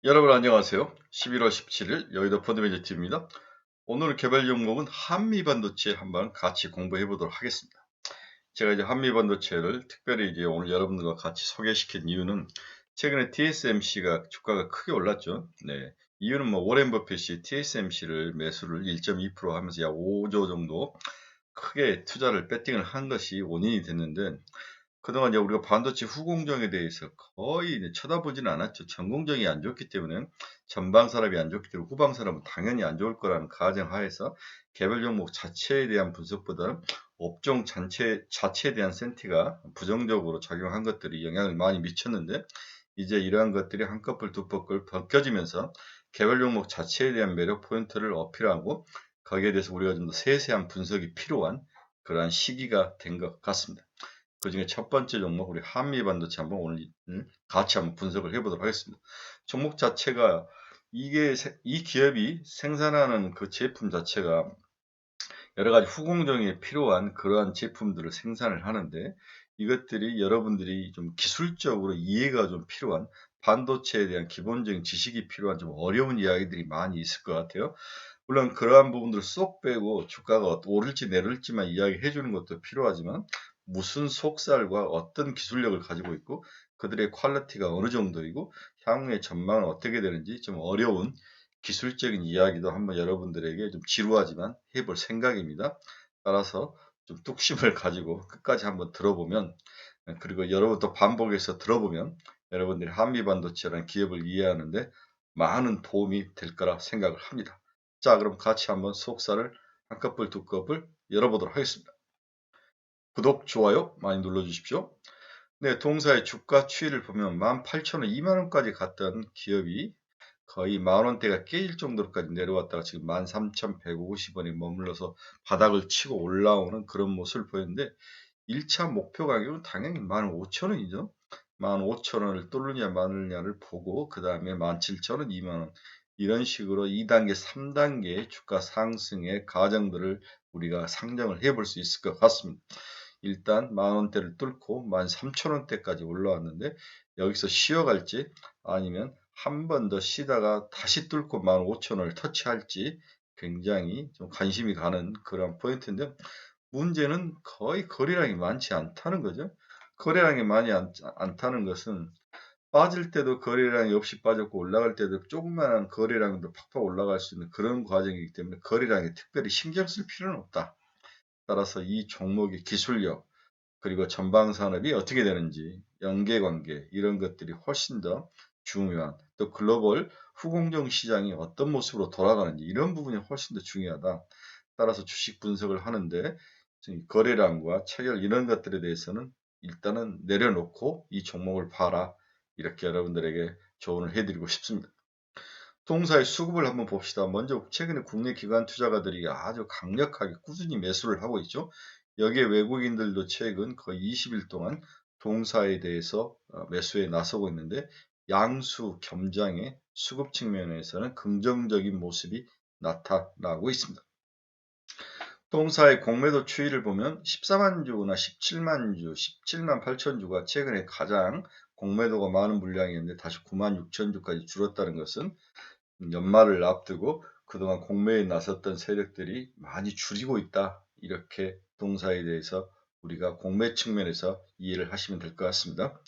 여러분 안녕하세요. 11월 17일 여의도 펀드매니저TV입니다. 오늘 개발 종목은 한미반도체 한번 같이 공부해 보도록 하겠습니다. 제가 이제 한미반도체를 특별히 이제 오늘 여러분들과 같이 소개시킨 이유는 최근에 TSMC가 주가가 크게 올랐죠. 네. 이유는 뭐 워렌 버핏이 TSMC를 매수를 1.2% 하면서 약 5조 정도 크게 투자를 배팅을 한 것이 원인이 됐는데 그동안 이제 우리가 반도체 후공정에 대해서 거의 이제 쳐다보지는 않았죠. 전공정이 안 좋기 때문에 전방 산업이 안 좋기 때문에 후방 산업은 당연히 안 좋을 거라는 가정하에서 개별 종목 자체에 대한 분석보다는 업종 자체에 대한 센티가 부정적으로 작용한 것들이 영향을 많이 미쳤는데 이제 이러한 것들이 한꺼풀 두꺼풀 벗겨지면서 개별 종목 자체에 대한 매력 포인트를 어필하고 거기에 대해서 우리가 좀 더 세세한 분석이 필요한 그러한 시기가 된 것 같습니다. 그중에 첫 번째 종목 우리 한미반도체 한번 오늘 같이 한번 분석을 해보도록 하겠습니다. 종목 자체가 이 기업이 생산하는 그 제품 자체가 여러 가지 후공정에 필요한 그러한 제품들을 생산을 하는데 이것들이 여러분들이 좀 기술적으로 이해가 좀 필요한 반도체에 대한 기본적인 지식이 필요한 좀 어려운 이야기들이 많이 있을 것 같아요. 물론 그러한 부분들을 쏙 빼고 주가가 오를지 내릴지만 이야기해 주는 것도 필요하지만 무슨 속살과 어떤 기술력을 가지고 있고 그들의 퀄리티가 어느 정도이고 향후의 전망은 어떻게 되는지 좀 어려운 기술적인 이야기도 한번 여러분들에게 좀 지루하지만 해볼 생각입니다. 따라서 좀 뚝심을 가지고 끝까지 한번 들어보면 그리고 여러 번 또 반복해서 들어보면 여러분들이 한미반도체라는 기업을 이해하는데 많은 도움이 될 거라 생각을 합니다. 자, 그럼 같이 한번 속살을 한꺼풀 두꺼풀 열어보도록 하겠습니다. 구독, 좋아요 많이 눌러주십시오. 네, 동사의 주가 추이를 보면 18,000원, 2만원까지 갔던 기업이 거의 만원대가 깨질 정도로까지 내려왔다가 지금 13,150원에 머물러서 바닥을 치고 올라오는 그런 모습을 보였는데 1차 목표 가격은 당연히 15,000원이죠. 15,000원을 뚫느냐 마느냐를 보고 그 다음에 17,000원, 2만원 이런 식으로 2단계, 3단계 주가 상승의 과정들을 우리가 상정을 해볼 수 있을 것 같습니다. 일단 만원대를 뚫고 13,000원대까지 올라왔는데 여기서 쉬어갈지 아니면 한 번 더 쉬다가 다시 뚫고 15,000원을 터치할지 굉장히 좀 관심이 가는 그런 포인트인데 문제는 거의 거래량이 많지 않다는 거죠. 거래량이 많이 않다는 것은 빠질 때도 거래량이 없이 빠졌고 올라갈 때도 조그마한 거래량도 팍팍 올라갈 수 있는 그런 과정이기 때문에 거래량에 특별히 신경 쓸 필요는 없다. 따라서 이 종목의 기술력 그리고 전방 산업이 어떻게 되는지 연계관계 이런 것들이 훨씬 더 중요한 또 글로벌 후공정 시장이 어떤 모습으로 돌아가는지 이런 부분이 훨씬 더 중요하다. 따라서 주식 분석을 하는데 거래량과 체결 이런 것들에 대해서는 일단은 내려놓고 이 종목을 봐라. 이렇게 여러분들에게 조언을 해드리고 싶습니다. 동사의 수급을 한번 봅시다. 먼저 최근에 국내 기관 투자가들이 아주 강력하게 꾸준히 매수를 하고 있죠. 여기에 외국인들도 최근 거의 20일 동안 동사에 대해서 매수에 나서고 있는데 양수 겸장의 수급 측면에서는 긍정적인 모습이 나타나고 있습니다. 동사의 공매도 추이를 보면 14만 주나 17만 주, 17만 8천 주가 최근에 가장 공매도가 많은 물량이었는데 다시 9만 6천 주까지 줄었다는 것은 연말을 앞두고 그동안 공매에 나섰던 세력들이 많이 줄이고 있다. 이렇게 동사에 대해서 우리가 공매 측면에서 이해를 하시면 될 것 같습니다.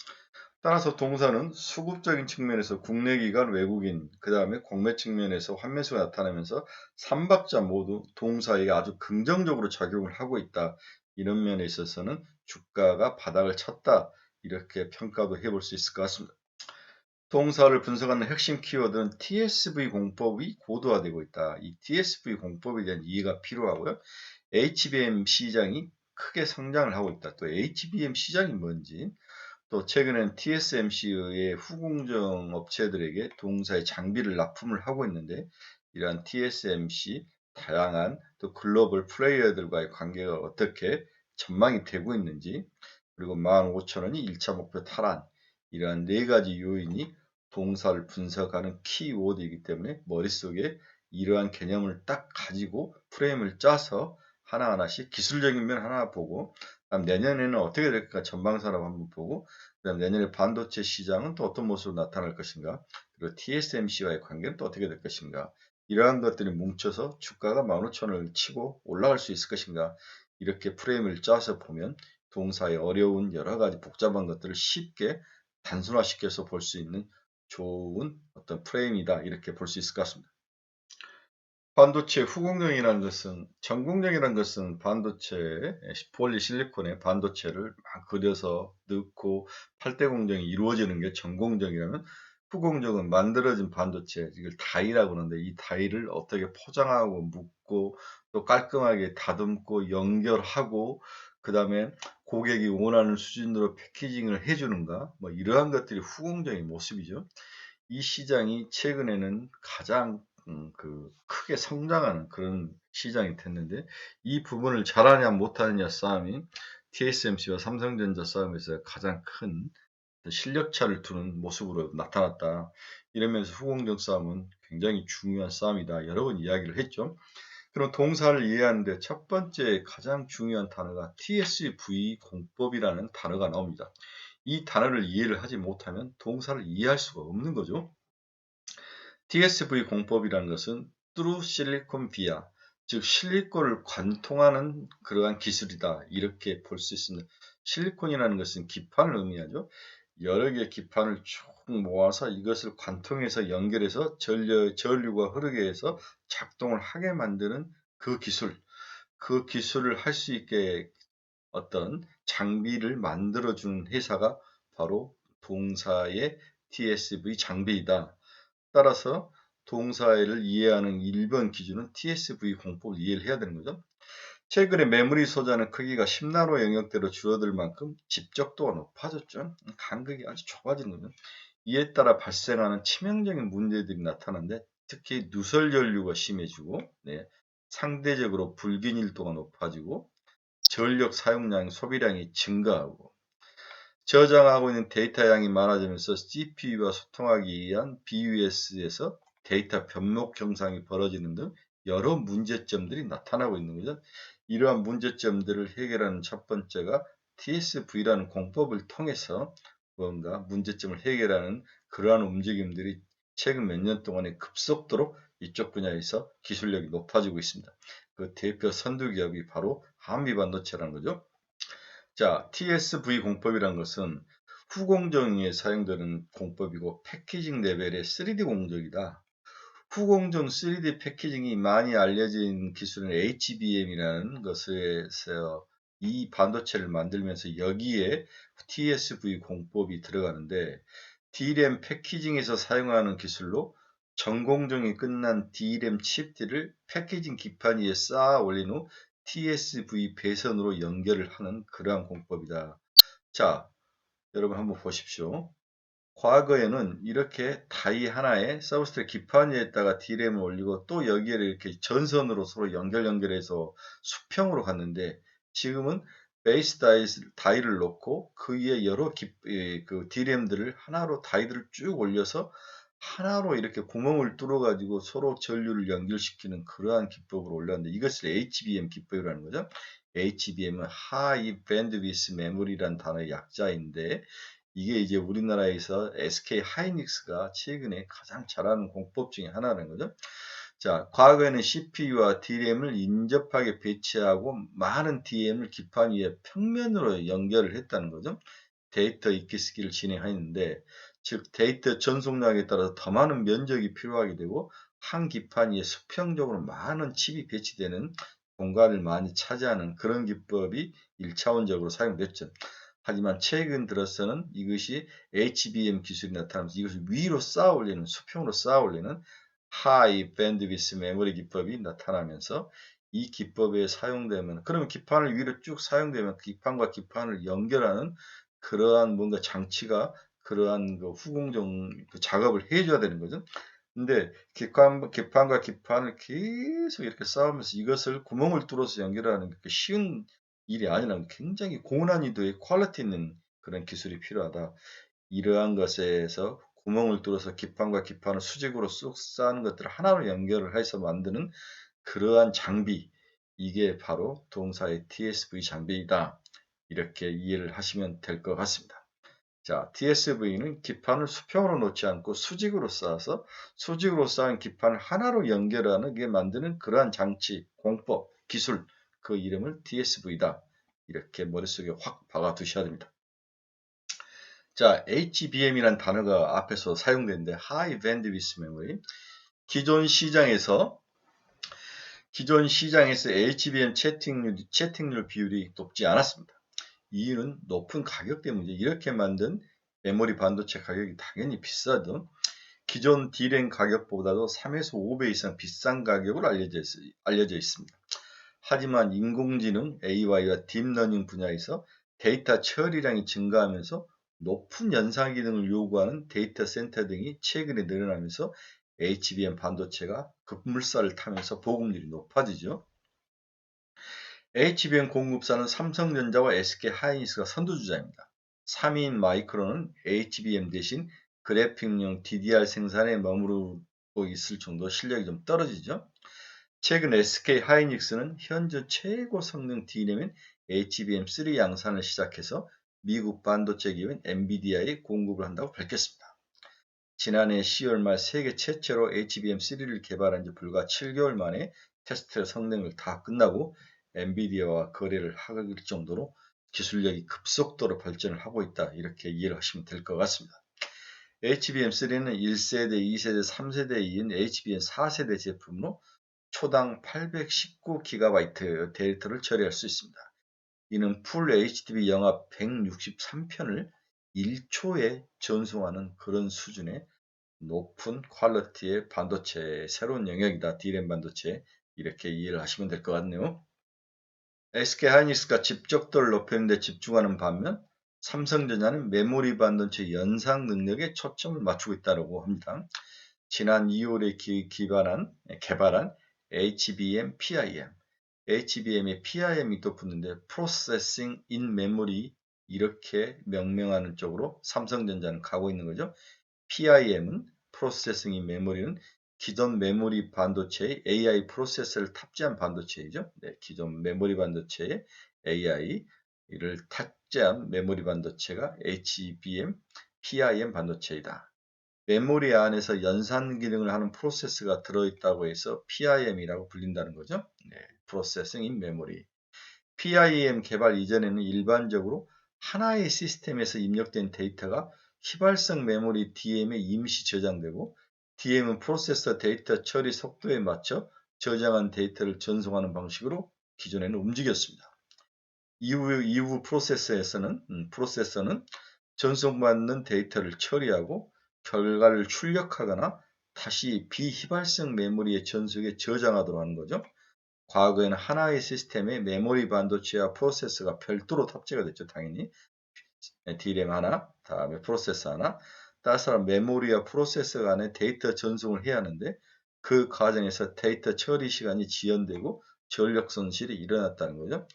따라서 동사는 수급적인 측면에서 국내 기관, 외국인, 그 다음에 공매 측면에서 환매수가 나타나면서 3박자 모두 동사에게 아주 긍정적으로 작용을 하고 있다. 이런 면에 있어서는 주가가 바닥을 쳤다. 이렇게 평가도 해볼 수 있을 것 같습니다. 동사를 분석하는 핵심 키워드는 TSV 공법이 고도화되고 있다. 이 TSV 공법에 대한 이해가 필요하고요. HBM 시장이 크게 성장을 하고 있다. 또 HBM 시장이 뭔지, 또 최근엔 TSMC의 후공정 업체들에게 동사의 장비를 납품을 하고 있는데 이러한 TSMC 다양한 또 글로벌 플레이어들과의 관계가 어떻게 전망이 되고 있는지 그리고 15,000원이 1차 목표 탈환 이러한 네 가지 요인이 동사를 분석하는 키워드이기 때문에 머릿속에 이러한 개념을 딱 가지고 프레임을 짜서 하나하나씩 기술적인 면 하나 보고 내년에는 어떻게 될까 전방산업 한번 보고 그다음 내년에 반도체 시장은 또 어떤 모습으로 나타날 것인가? 그리고 TSMC와의 관계는 또 어떻게 될 것인가? 이러한 것들이 뭉쳐서 주가가 15,000원을 치고 올라갈 수 있을 것인가? 이렇게 프레임을 짜서 보면 동사의 어려운 여러 가지 복잡한 것들을 쉽게 단순화시켜서 볼 수 있는 좋은 어떤 프레임이다. 이렇게 볼 수 있을 것 같습니다. 반도체 후공정이라는 것은 전공정이라는 것은 반도체 폴리실리콘의 반도체를 막 그려서 넣고 8대 공정이 이루어지는 게 전공정이라면 후공정은 만들어진 반도체 이걸 다이라고 하는데 이 다이를 어떻게 포장하고 묶고 또 깔끔하게 다듬고 연결하고 그 다음에 고객이 원하는 수준으로 패키징을 해주는가 뭐 이러한 것들이 후공정의 모습이죠. 이 시장이 최근에는 가장 크게 성장하는 그런 시장이 됐는데 이 부분을 잘하냐 못하느냐 싸움이 TSMC와 삼성전자 싸움에서 가장 큰 실력 차를 두는 모습으로 나타났다. 이러면서 후공정 싸움은 굉장히 중요한 싸움이다. 여러 번 이야기를 했죠. 그럼 동사를 이해하는데 첫 번째 가장 중요한 단어가 TSV 공법이라는 단어가 나옵니다. 이 단어를 이해를 하지 못하면 동사를 이해할 수가 없는 거죠. TSV 공법이라는 것은 Through Silicon Via, 즉 실리콘을 관통하는 그러한 기술이다. 이렇게 볼 수 있습니다. 실리콘이라는 것은 기판을 의미하죠. 여러 개의 기판을 쭉 모아서 이것을 관통해서 연결해서 전류가 흐르게 해서 작동을 하게 만드는 그 기술을 할 수 있게 어떤 장비를 만들어주는 회사가 바로 동사의 TSV 장비이다. 따라서 동사를 이해하는 1번 기준은 TSV 공법을 이해를 해야 되는 거죠. 최근에 메모리 소자는 크기가 10나노 영역대로 줄어들 만큼 집적도가 높아졌죠. 간극이 아주 좁아진 거죠. 이에 따라 발생하는 치명적인 문제들이 나타나는데 특히 누설 연류가 심해지고 상대적으로 불균일도가 높아지고 전력 사용량, 소비량이 증가하고 저장하고 있는 데이터 양이 많아지면서 CPU와 소통하기 위한 BUS에서 데이터 변목 경상이 벌어지는 등 여러 문제점들이 나타나고 있는 거죠. 이러한 문제점들을 해결하는 첫 번째가 TSV라는 공법을 통해서 뭔가 문제점을 해결하는 그러한 움직임들이 최근 몇 년 동안에 급속도로 이쪽 분야에서 기술력이 높아지고 있습니다. 그 대표 선두 기업이 바로 한미반도체라는 거죠. 자, TSV 공법이란 것은 후공정에 사용되는 공법이고 패키징 레벨의 3D 공정이다. 후공정 3D 패키징이 많이 알려진 기술은 HBM이라는 것에서 이 반도체를 만들면서 여기에 TSV 공법이 들어가는데 D램 패키징에서 사용하는 기술로 전공정이 끝난 D램 칩들을 패키징 기판 위에 쌓아 올린 후 TSV 배선으로 연결을 하는 그러한 공법이다. 자, 여러분 한번 보십시오. 과거에는 이렇게 다이 하나에 서브스트레이트 기판 위에다가 D램을 올리고 또 여기에 이렇게 전선으로 서로 연결해서 수평으로 갔는데 지금은 베이스 다이를 놓고 그 위에 여러 그 D램들을 하나로 다이들을 쭉 올려서 하나로 이렇게 구멍을 뚫어 가지고 서로 전류를 연결시키는 그러한 기법으로 올렸는데 이것을 HBM 기법이라는 거죠. HBM은 High Bandwidth Memory라는 단어의 약자인데 이게 이제 우리나라에서 SK 하이닉스가 최근에 가장 잘하는 공법 중에 하나라는 거죠. 자, 과거에는 CPU와 DRAM을 인접하게 배치하고 많은 DRAM을 기판 위에 평면으로 연결을 했다는 거죠. 데이터 익히스기를 진행하였는데 즉 데이터 전송량에 따라서 더 많은 면적이 필요하게 되고 한 기판 위에 수평적으로 많은 칩이 배치되는 공간을 많이 차지하는 그런 기법이 1차원적으로 사용됐죠. 하지만 최근 들어서는 이것이 HBM 기술이 나타나면서 이것을 위로 쌓아 올리는 수평으로 쌓아 올리는 하이 밴드위스 메모리 기법이 나타나면서 이 기법에 사용되면 그러면 기판을 위로 쭉 사용되면 기판과 기판을 연결하는 그러한 뭔가 장치가 그러한 그 후공정 그 작업을 해줘야 되는 거죠. 근데 기판과 기판을 계속 이렇게 쌓으면서 이것을 구멍을 뚫어서 연결하는 게 쉬운 일이 아니라 굉장히 고난이도의 퀄리티 있는 그런 기술이 필요하다. 이러한 것에서 구멍을 뚫어서 기판과 기판을 수직으로 쑥 쌓는 것들을 하나로 연결을 해서 만드는 그러한 장비, 이게 바로 동사의 TSV 장비이다. 이렇게 이해를 하시면 될 것 같습니다. 자, TSV는 기판을 수평으로 놓지 않고 수직으로 쌓아서 수직으로 쌓은 기판을 하나로 연결하게 만드는 그러한 장치, 공법, 기술, 그 이름을 TSV다. 이렇게 머릿속에 확 박아 두셔야 됩니다. 자, HBM이라는 단어가 앞에서 사용되는데 High Bandwidth Memory. 기존 시장에서 HBM 채팅률 비율이 높지 않았습니다. 이유는 높은 가격 때문이죠. 이렇게 만든 메모리 반도체 가격이 당연히 비싸죠. 기존 D램 가격보다도 3에서 5배 이상 비싼 가격으로 알려져 있습니다. 하지만 인공지능 AI와 딥러닝 분야에서 데이터 처리량이 증가하면서 높은 연산 기능을 요구하는 데이터 센터 등이 최근에 늘어나면서 HBM 반도체가 급물살을 타면서 보급률이 높아지죠. HBM 공급사는 삼성전자와 SK하이닉스가 선두주자입니다. 3위인 마이크론은 HBM 대신 그래픽용 DDR 생산에 머무르고 있을 정도 실력이 좀 떨어지죠. 최근 SK하이닉스는 현재 최고 성능 D램인 HBM3 양산을 시작해서 미국 반도체 기업인 엔비디아에 공급을 한다고 밝혔습니다. 지난해 10월 말 세계 최초로 HBM3를 개발한 지 불과 7개월 만에 테스트 성능을 다 끝나고 엔비디아와 거래를 할 정도로 기술력이 급속도로 발전을 하고 있다. 이렇게 이해를 하시면 될 것 같습니다. HBM3는 1세대, 2세대, 3세대에 이은 HBM4세대 제품으로 초당 819GB 데이터를 처리할 수 있습니다. 이는 풀 HDD 영화 163편을 1초에 전송하는 그런 수준의 높은 퀄리티의 반도체의 새로운 영역이다. D램 반도체. 이렇게 이해를 하시면 될 것 같네요. SK하이닉스가 집적도를 높이는 데 집중하는 반면 삼성전자는 메모리 반도체 연상 능력에 초점을 맞추고 있다고 합니다. 지난 2월에 개발한 HBM PIM. HBM에 PIM이 또 붙는데 Processing in Memory 이렇게 명명하는 쪽으로 삼성전자는 가고 있는 거죠. PIM은 Processing in Memory는 기존 메모리 반도체의 AI 프로세서를 탑재한 반도체이죠. 네, 기존 메모리 반도체의 AI를 탑재한 메모리 반도체가 HBM, PIM 반도체이다. 메모리 안에서 연산 기능을 하는 프로세스가 들어있다고 해서 PIM이라고 불린다는 거죠. 네, Processing in Memory. PIM 개발 이전에는 일반적으로 하나의 시스템에서 입력된 데이터가 휘발성 메모리 DM에 임시 저장되고 DM은 프로세서 데이터 처리 속도에 맞춰 저장한 데이터를 전송하는 방식으로 기존에는 움직였습니다. 이후 프로세서는 전송받는 데이터를 처리하고 결과를 출력하거나 다시 비휘발성 메모리의 전속에 저장하도록 하는 거죠. 과거에는 하나의 시스템에 메모리 반도체와 프로세서가 별도로 탑재가 됐죠. 당연히 D램 하나, 다음에 프로세서 하나, 따라서 메모리와 프로세서 간에 데이터 전송을 해야 하는데 그 과정에서 데이터 처리 시간이 지연되고 전력 손실이 일어났다는 거죠.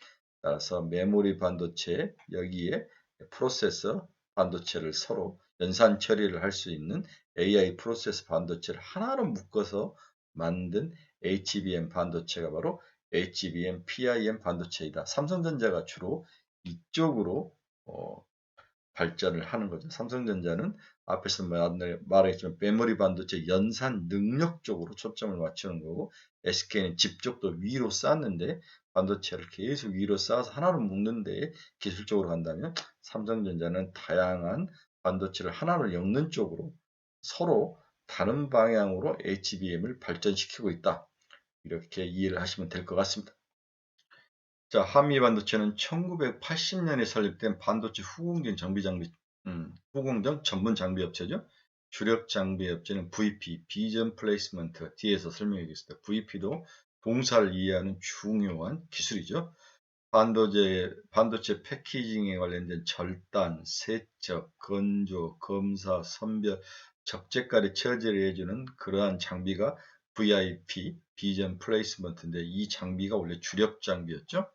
따라서 메모리 반도체 여기에 프로세서 반도체를 서로 연산 처리를 할 수 있는 AI 프로세서 반도체를 하나로 묶어서 만든 HBM 반도체가 바로 HBM PIM 반도체이다. 삼성전자가 주로 이쪽으로 발전을 하는 거죠. 삼성전자는 앞에서 말했지만 메모리 반도체 연산 능력 쪽으로 초점을 맞추는 거고 SK는 집적도 위로 쌓는데 반도체를 계속 위로 쌓아서 하나로 묶는데 기술적으로 간다면 삼성전자는 다양한 반도체를 하나로 엮는 쪽으로 서로 다른 방향으로 HBM을 발전시키고 있다. 이렇게 이해를 하시면 될 것 같습니다. 자, 한미 반도체는 1980년에 설립된 반도체 후공정 후공정 전문 장비 업체죠. 주력 장비 업체는 VP, 비전 플레이스먼트 뒤에서 설명하겠습니다. VP도 동사를 이해하는 중요한 기술이죠. 반도체 패키징에 관련된 절단, 세척, 건조, 검사, 선별, 적재까지 처리를 해주는 그러한 장비가 VIP, 비전 플레이스먼트인데 이 장비가 원래 주력 장비였죠.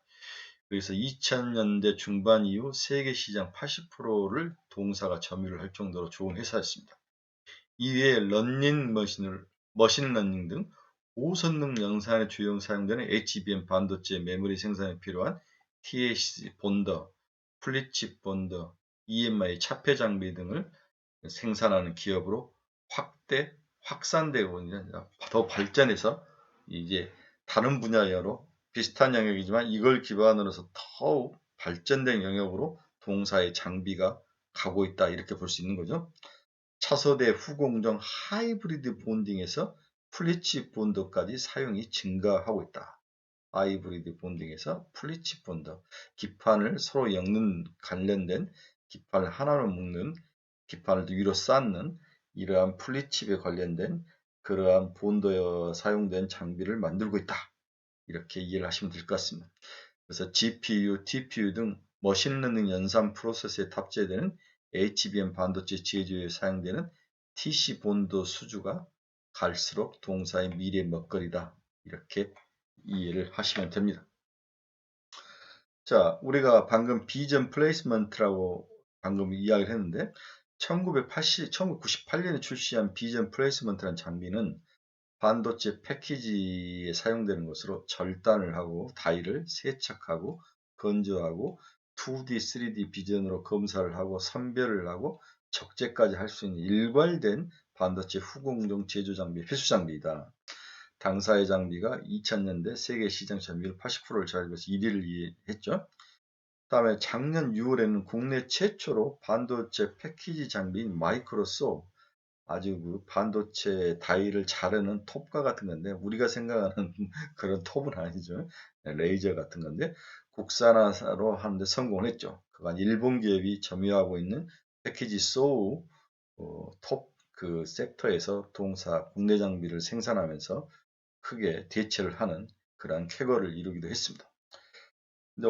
그래서 2000년대 중반 이후 세계 시장 80%를 동사가 점유를 할 정도로 좋은 회사였습니다. 이외에 머신러닝 등 5선능 영상에 주요 사용되는 HBM 반도체 메모리 생산에 필요한 THC 본더, 플립칩 본더, EMI 차폐 장비 등을 생산하는 기업으로 확산되고 더 발전해서 이제 다른 분야로 비슷한 영역이지만 이걸 기반으로 해서 더욱 발전된 영역으로 동사의 장비가 가고 있다 이렇게 볼 수 있는 거죠. 차세대 후공정 하이브리드 본딩에서 플리치 본드까지 사용이 증가하고 있다. 하이브리드 본딩에서 플리치 본드, 기판을 서로 엮는 관련된 기판을 하나로 묶는 기판을 위로 쌓는 이러한 플리칩에 관련된 그러한 본드에 사용된 장비를 만들고 있다. 이렇게 이해를 하시면 될 것 같습니다. 그래서 GPU, TPU 등 머신러닝 연산 프로세스에 탑재되는 HBM 반도체 제조에 사용되는 TC 본드 수주가 갈수록 동사의 미래 먹거리다. 이렇게 이해를 하시면 됩니다. 자, 우리가 방금 비전 플레이스먼트라고 방금 이야기를 했는데 1998년에 출시한 비전 플레이스먼트라는 장비는 반도체 패키지에 사용되는 것으로 절단을 하고 다이를 세척하고 건조하고 2D, 3D 비전으로 검사를 하고 선별을 하고 적재까지 할 수 있는 일괄된 반도체 후공정 제조 장비 필수 장비이다. 당사의 장비가 2000년대 세계 시장 점유율 80%를 차지해서 1위를 했죠. 다음에 작년 6월에는 국내 최초로 반도체 패키지 장비인 마이크로소 아주 그 반도체 다이를 자르는 톱과 같은 건데 우리가 생각하는 그런 톱은 아니죠. 레이저 같은 건데 국산화로 하는데 성공을 했죠. 그간 일본 기업이 점유하고 있는 패키지 소우 톱 그 섹터에서 동사 국내 장비를 생산하면서 크게 대체를 하는 그러한 쾌거를 이루기도 했습니다. 근데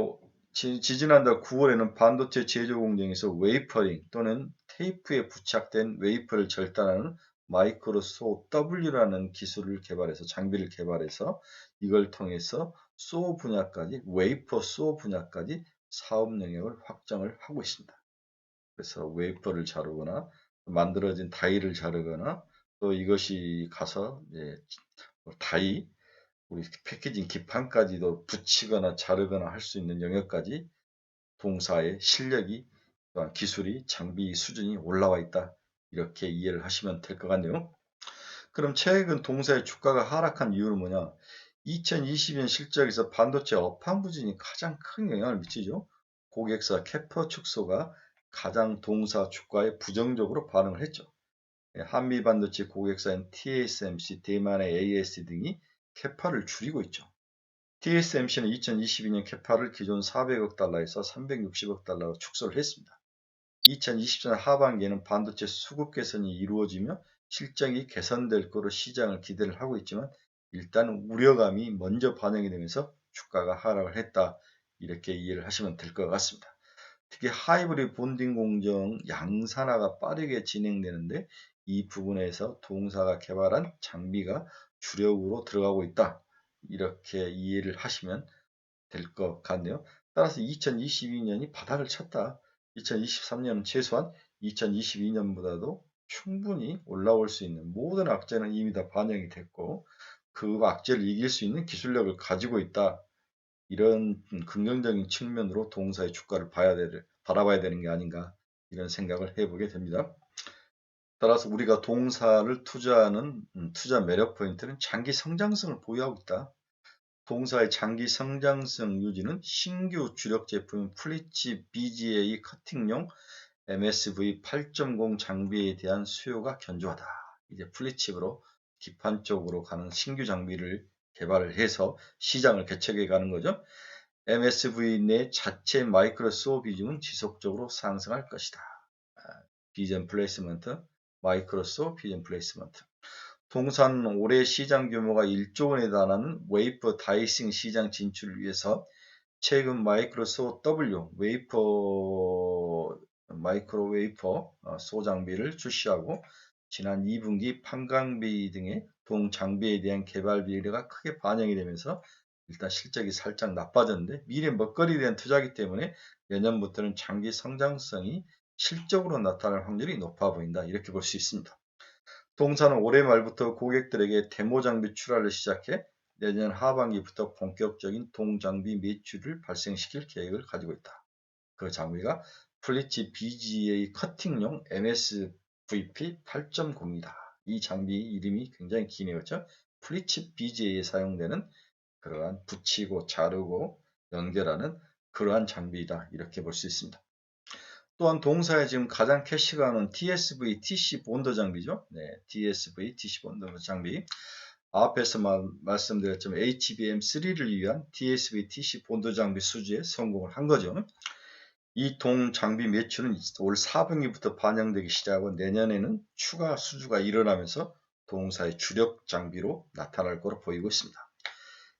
지지난달 9월에는 반도체 제조 공정에서 웨이퍼링 또는 테이프에 부착된 웨이퍼를 절단하는 마이크로소 W라는 기술을 개발해서 장비를 개발해서 이걸 통해서 소 분야까지 웨이퍼 소 분야까지 사업 영역을 확장을 하고 있습니다. 그래서 웨이퍼를 자르거나 만들어진 다이를 자르거나 또 이것이 가서 다이 우리 패키징 기판까지도 붙이거나 자르거나 할 수 있는 영역까지 동사의 실력이 또한 기술이 장비 수준이 올라와 있다. 이렇게 이해를 하시면 될 것 같네요. 그럼 최근 동사의 주가가 하락한 이유는 뭐냐? 2020년 실적에서 반도체 업황 부진이 가장 큰 영향을 미치죠. 고객사 캐파 축소가 가장 동사 주가에 부정적으로 반응을 했죠. 한미 반도체 고객사인 TSMC, 대만의 ASD 등이 캐파를 줄이고 있죠. TSMC는 2022년 캐파를 기존 400억 달러에서 360억 달러로 축소를 했습니다. 2024년 하반기에는 반도체 수급 개선이 이루어지며 실적이 개선될 거로 시장을 기대를 하고 있지만 일단 우려감이 먼저 반영이 되면서 주가가 하락을 했다. 이렇게 이해를 하시면 될 것 같습니다. 특히 하이브리드 본딩 공정 양산화가 빠르게 진행되는데 이 부분에서 동사가 개발한 장비가 주력으로 들어가고 있다. 이렇게 이해를 하시면 될 것 같네요. 따라서 2022년이 바닥을 쳤다. 2023년은 최소한 2022년보다도 충분히 올라올 수 있는 모든 악재는 이미 다 반영이 됐고 그 악재를 이길 수 있는 기술력을 가지고 있다. 이런 긍정적인 측면으로 동사의 주가를 바라봐야 되는 게 아닌가 이런 생각을 해보게 됩니다. 따라서 우리가 동사를 투자하는 투자 매력 포인트는 장기 성장성을 보유하고 있다. 동사의 장기 성장성 유지는 신규 주력 제품인 플리치 BGA 커팅용 MSV 8.0 장비에 대한 수요가 견조하다. 이제 플리칩으로 기판 쪽으로 가는 신규 장비를 개발을 해서 시장을 개척해 가는 거죠. MSV 내 자체 마이크로소 비중은 지속적으로 상승할 것이다. 비전 플레이스먼트, 마이크로소 비전 플레이스먼트. 동사는 올해 시장 규모가 1조 원에 달하는 웨이퍼 다이싱 시장 진출을 위해서 최근 마이크로소 W 마이크로 웨이퍼 소장비를 출시하고 지난 2분기 판광비 등의 동장비에 대한 개발 비례가 크게 반영이 되면서 일단 실적이 살짝 나빠졌는데 미래 먹거리에 대한 투자이기 때문에 내년부터는 장기 성장성이 실적으로 나타날 확률이 높아 보인다. 이렇게 볼 수 있습니다. 동사는 올해 말부터 고객들에게 데모 장비 출하를 시작해 내년 하반기부터 본격적인 동장비 매출을 발생시킬 계획을 가지고 있다. 그 장비가 플리츠 BGA 커팅용 MSVP 8.9입니다. 이 장비 이름이 굉장히 기네요. 그렇죠? 플리츠 BGA에 사용되는 그러한 붙이고 자르고 연결하는 그러한 장비이다. 이렇게 볼 수 있습니다. 또한 동사에 지금 가장 캐시가 하는 TSV TC 본더 장비죠. 네, TSV TC 본더 장비. 앞에서 말씀드렸지만 HBM3를 위한 TSV TC 본더 장비 수주에 성공을 한 거죠. 이 동 장비 매출은 올 4분기부터 반영되기 시작하고 내년에는 추가 수주가 일어나면서 동사의 주력 장비로 나타날 것으로 보이고 있습니다.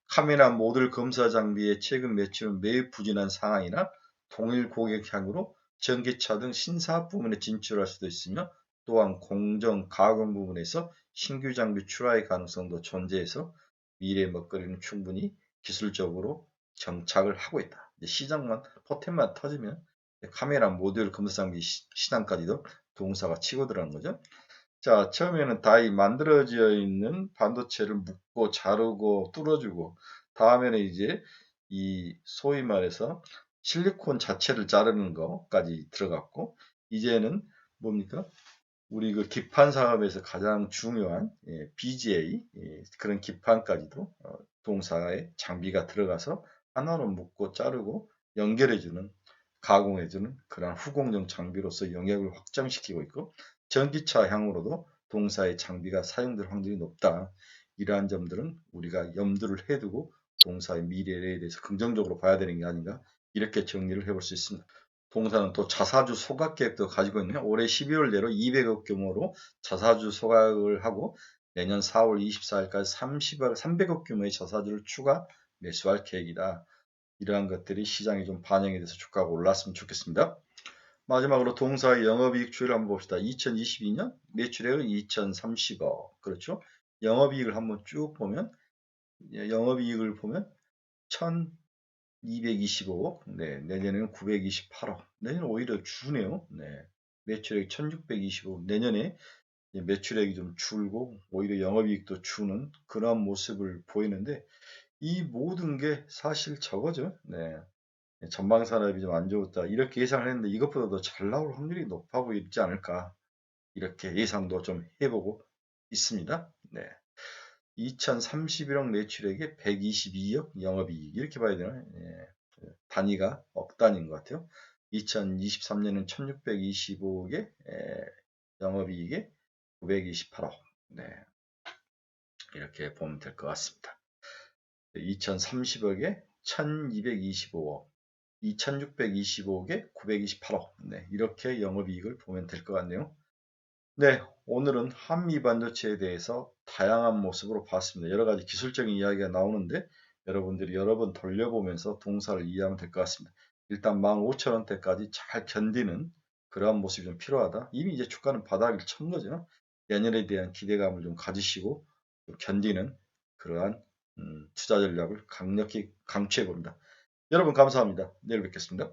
카메라 모듈 검사 장비의 최근 매출은 매우 부진한 상황이나 동일 고객향으로 전기차 등 신사업 부문에 진출할 수도 있으며 또한 공정 가공 부분에서 신규 장비 출하의 가능성도 존재해서 미래의 먹거리는 충분히 기술적으로 정착을 하고 있다. 시장만 포텐만 터지면 카메라 모듈 검사 장비 시장까지도 동사가 치고 들어가는 거죠. 자, 처음에는 다 만들어져 있는 반도체를 묶고 자르고 뚫어주고, 다음에는 이제 이 소위 말해서 실리콘 자체를 자르는 것까지 들어갔고, 이제는 뭡니까? 우리 그 기판 사업에서 가장 중요한 BGA 그런 기판까지도 동사의 장비가 들어가서 하나로 묶고 자르고 연결해주는 가공해주는 그런 후공정 장비로서 영역을 확장시키고 있고 전기차 향으로도 동사의 장비가 사용될 확률이 높다. 이러한 점들은 우리가 염두를 해두고 동사의 미래에 대해서 긍정적으로 봐야 되는 게 아닌가 이렇게 정리를 해볼 수 있습니다. 동사는 또 자사주 소각 계획도 가지고 있네요. 올해 12월 내로 200억 규모로 자사주 소각을 하고 내년 4월 24일까지 300억 규모의 자사주를 추가 매수할 계획이다. 이러한 것들이 시장에 좀 반영이 돼서 주가가 올랐으면 좋겠습니다. 마지막으로 동사의 영업이익 추이를 한번 봅시다. 2022년 매출액은 2030억. 그렇죠? 영업이익을 한번 쭉 보면 영업이익을 보면 1225억. 네, 내년에는 928억. 내년 오히려 주네요. 네. 매출액 1625억. 내년에 매출액이 좀 줄고 오히려 영업이익도 주는 그런 모습을 보이는데 이 모든 게 사실 저거죠. 네. 전방 산업이 좀 안 좋다. 이렇게 예상을 했는데 이것보다도 잘 나올 확률이 높아 보이지 않을까. 이렇게 예상도 좀 해보고 있습니다. 네. 2031억 매출액에 122억 영업이익. 이렇게 봐야 되나? 예. 단위가 억 단위인 것 같아요. 2023년은 1625억에 영업이익에 928억. 네. 이렇게 보면 될 것 같습니다. 2030억에 1225억. 2625억에 928억. 네, 이렇게 영업이익을 보면 될 것 같네요. 네, 오늘은 한미 반도체에 대해서 다양한 모습으로 봤습니다. 여러 가지 기술적인 이야기가 나오는데 여러분들이 여러 번 돌려보면서 동사를 이해하면 될 것 같습니다. 일단 15,000원대까지 잘 견디는 그러한 모습이 좀 필요하다. 이미 이제 주가는 바닥을 친 거죠. 내년에 대한 기대감을 좀 가지시고 좀 견디는 그러한 투자 전략을 강력히 강추해 봅니다. 여러분 감사합니다. 내일 뵙겠습니다.